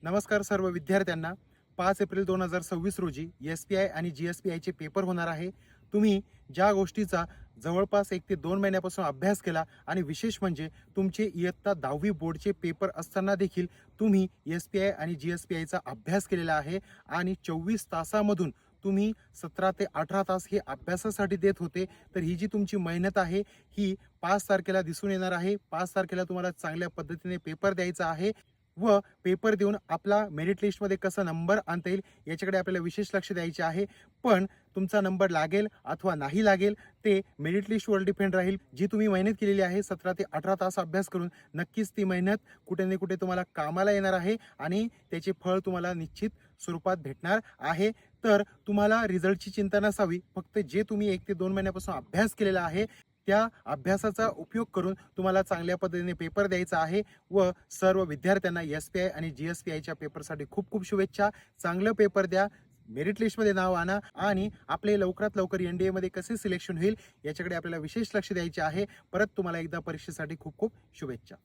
नमस्कार सर्व विद्यार्थ्यांना. 5 एप्रिल 2026 रोजी SPI आणि GSPIचे पेपर होणार आहे. तुम्ही ज्या गोष्टीचा जवळपास 1 ते 2 महिन्यापासून अभ्यास केला आणि विशेष म्हणजे तुमचे इयत्ता 10वी बोर्डचे पेपर असताना देखील तुम्ही SPI आणि GSPIचा अभ्यास केलेला आहे आणि 24 तासामधून तुम्ही 17 ते 18 तास हे अभ्यासासाठी देत होते. तर ही जी तुमची मेहनत आहे ही 5 तारखेला दिसून येणार आहे. 5 तारखेला तुम्हाला चांगल्या पद्धतीने पेपर द्यायचा आहे व पेपर देऊन आपला मेरिट लिस्टमध्ये कसा नंबर आणता येईल याच्याकडे आपल्याला विशेष लक्ष द्यायचे आहे. पण तुमचा नंबर लागेल अथवा नाही लागेल ते मेरिट लिस्टवर डिपेंड राहील. जी तुम्ही मेहनत केलेली आहे 17 ते 18 तास अभ्यास करून, नक्कीच ती मेहनत कुठे ना कुठे तुम्हाला कामाला येणार आहे आणि त्याचे फळ तुम्हाला निश्चित स्वरूपात भेटणार आहे. तर तुम्हाला रिझल्टची चिंता नसावी. फक्त जे तुम्ही 1 ते 2 महिन्यापासून अभ्यास केलेला आहे त्या अभ्यासाचा उपयोग करून तुम्हाला चांगल्या पद्धतीने पेपर द्यायचा आहे व सर्व विद्यार्थ्यांना SPI आणि GSPIच्या पेपरसाठी खूप खूप शुभेच्छा. चांगलं पेपर द्या, मेरिट लिस्टमध्ये नाव आणा आणि आपले लवकरात लवकर NDA मध्ये कसे सिलेक्शन होईल याच्याकडे आपल्याला विशेष लक्ष द्यायचे आहे. परत तुम्हाला एकदा परीक्षेसाठी खूप खूप शुभेच्छा.